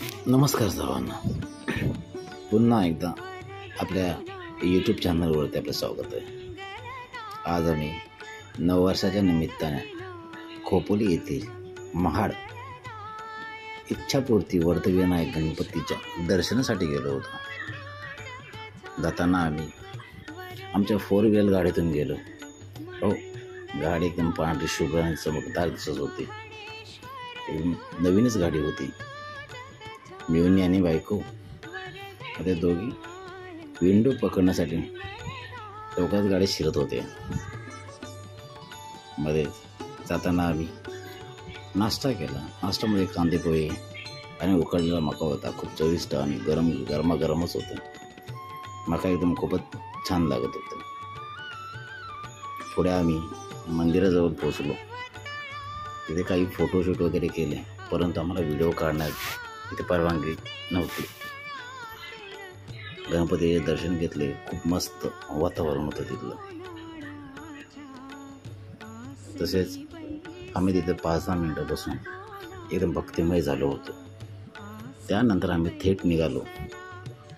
नमस्कार सर्वांना. पुन्हा एकदा आपल्या यूट्यूब चॅनलवरती आपलं स्वागत आहे. आज आम्ही नववर्षाच्या निमित्ताने खोपोली येथील महाड इच्छापूर्ती वर्धविनायक गणपतीच्या दर्शनासाठी गेलो होतो. जाताना आम्ही आमच्या 4 व्हीलर गाडीतून गेलो. हो, गाडी एकदम पांढरी शुभ्र आणि चमकदार दिसत होती. नवीनच गाडी होती. मिळून आणि बायको ते दोघी विंडो पकडण्यासाठी चौकात गाडी शिरत होते. मध्ये जाताना आम्ही नाश्ता केला. नाश्त्यामध्ये कांदे पोहे आणि उकडलेला मका होता. खूप चविष्ट आणि गरमागरमच होतं. मका एकदम खूपच छान लागत होतं. पुढे आम्ही मंदिराजवळ पोचलो. तिथे काही फोटोशूट वगैरे केले, परंतु आम्हाला व्हिडिओ काढण्यात तिथे परवानगी नव्हती. गणपतीचे दर्शन घेतले. खूप मस्त वातावरण होतं तिथलं. तसेच आम्ही तिथे 5-10 मिनटं बसून एकदम भक्तिमय झालो होतो. त्यानंतर आम्ही थेट निघालो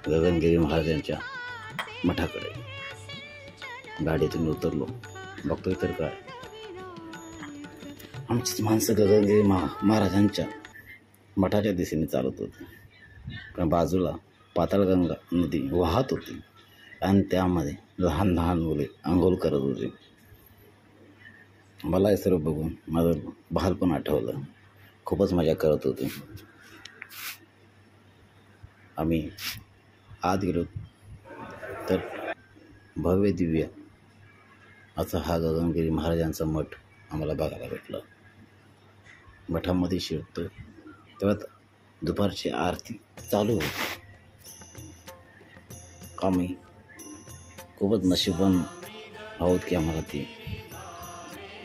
गगनगिरी महाराजांच्या मठाकडे. गाडीतून उतरलो. बघतोय तर काय, आमचीच माणसं गगनगिरी महाराजांच्या मठाच्या दिशेने चालत होती. कारण बाजूला पाताळगंगा नदी वाहत होती आणि त्यामध्ये लहान लहान मुले आंघोळ करत होते. मला हे सर्व बघून माझं बालपण आठवलं. खूपच मजा करत होते. आम्ही आत गेलो तर भव्य दिव्य असा हा गगनगिरी महाराजांचा मठ आम्हाला बघायला भेटला. मठामध्ये शिरतो तेव्हा दुपारची आरती चालू होती. आम्ही खूपच नशीबवान आहोत की आम्हाला ती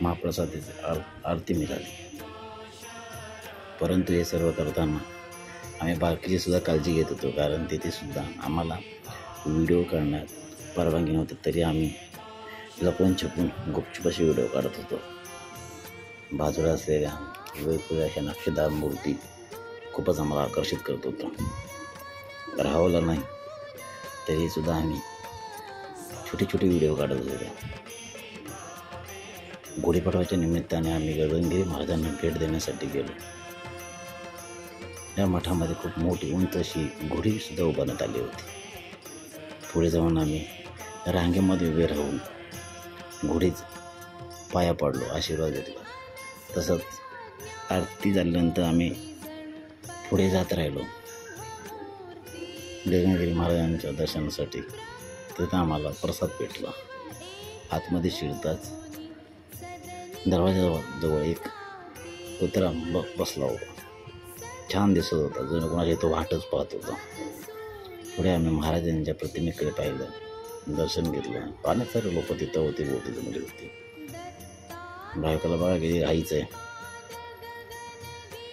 महाप्रसादाची आरती मिळाली. परंतु हे सर्व करताना आम्ही बाकीची सुद्धा काळजी घेत होतो, कारण तिथे सुद्धा आम्हाला व्हिडिओ करण्यात परवानगी नव्हती. तरी आम्ही लपून छपून गुपचूप असे व्हिडिओ काढत होतो. बाजूला असलेल्या वेगवेगळ्या अशा नक्षीदार मूर्ती खूपच आम्हाला आकर्षित करत होतं. राहावलं नाही तरी सुद्धा आम्ही छोटे छोटे व्हिडिओ काढत होतो. गुढीपाडव्याच्या निमित्ताने आम्ही गगनगिरी महाराजांना भेट देण्यासाठी गेलो. या मठामध्ये खूप मोठी उंच अशी गुढीसुद्धा उभारण्यात आली होती. पुढे जाऊन आम्ही रांगेमध्ये उभे राहून गुढीच पाया पडलो, आशीर्वाद घेतला. तसंच आरती झाल्यानंतर आम्ही पुढे जात राहिलो गगनगिरी महाराजांच्या दर्शनासाठी. तिथं आम्हाला प्रसाद भेटला. आतमध्ये शिरताच दरवाजाजवळ एक कुत्रा बसला होता. छान दिसत होता, जणू कोणाच्या तो वाटच पाहत होता. पुढे आम्ही महाराजांच्या प्रतिमेकडे पाहिलं, दर्शन घेतलं. अनेक सारे लोक तिथं होते, बोटी जमली होती. बायकोला बघा किती घाईच आहे,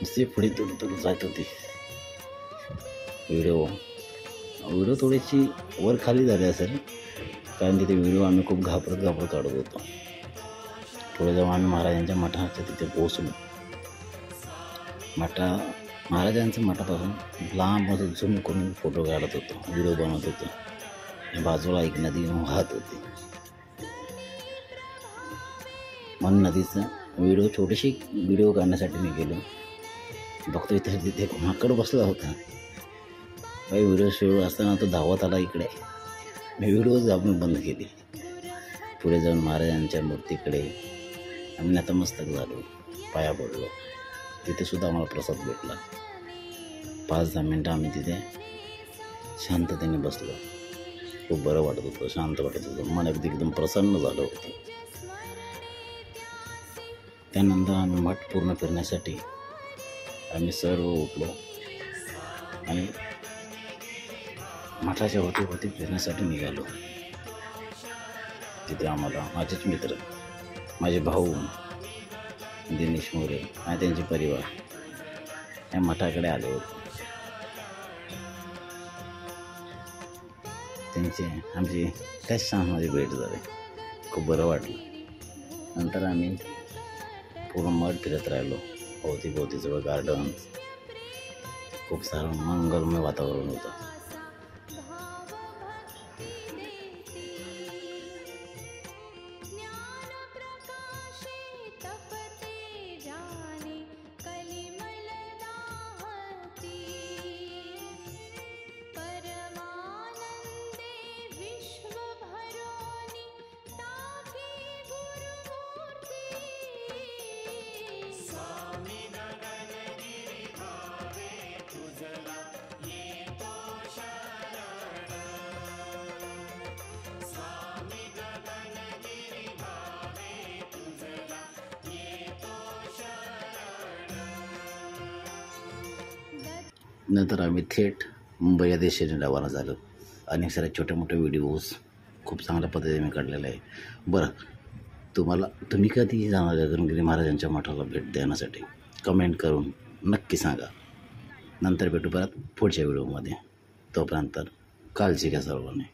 नुसती पुढे तुडू जात होती. व्हिडिओ थोडीशी वर खाली झाली असेल, कारण तिथे व्हिडिओ आम्ही खूप घाबरत काढत होतो. पुढे जाऊन आम्ही महाराजांच्या मठाच्या तिथे पोहोचलो. महाराजांच्या मठापासून लांबमध्ये झूम करून फोटो काढत होतो, व्हिडिओ बनवत होतो. बाजूला एक नदी वाहत होती. म्हणून नदीचा छोटीशी व्हिडिओ काढण्यासाठी मी गेलो. बघतो इथे तिथे माकड बसला होता. काही व्हिडिओ असताना तो धावत आला इकडे. मी व्हिडिओच आपण बंद केली. पुढे जाऊन महाराजांच्या मूर्तीकडे आम्ही नतमस्तक झालो, पाया पडलो. तिथे सुद्धा आम्हाला प्रसाद भेटला. 5-10 मिनटं आम्ही तिथे शांततेने बसलो. खूप बरं वाटत होतं, शांत वाटत होतं. मन अगदी एकदम प्रसन्न झालं होतं. त्यानंतर आम्ही मठ पूर्ण फिरण्यासाठी आम्ही सर्व उठलो आणि मठाच्या होती फिरण्यासाठी निघालो. तिथे आम्हाला माझेच मित्र, माझे भाऊ दिनेश मोरे आणि त्यांचे परिवार या मठाकडे आले होते. आमची त्याच क्षणामध्ये भेट झाली. खूप बरं वाटलं. नंतर आम्ही पूर्ण मठ फिरत राहिलो. भोवती जवळ गार्डन्स, खूप सारं मंगलमय वातावरण होतं. नंतर आम्ही थेट मुंबई या दिशेने रवाना झालो. अनेक सारे छोटे मोठे व्हिडिओज खूप चांगल्या पद्धतीने काढलेले आहे. बरं, तुम्ही कधी जाणार गगनगिरी महाराजांच्या मठाला भेट देण्यासाठी कमेंट करून नक्की सांगा. नंतर भेटू परत पुढच्या व्हिडिओमध्ये. तोपर्यंत काळजी घ्या सर्वांनी.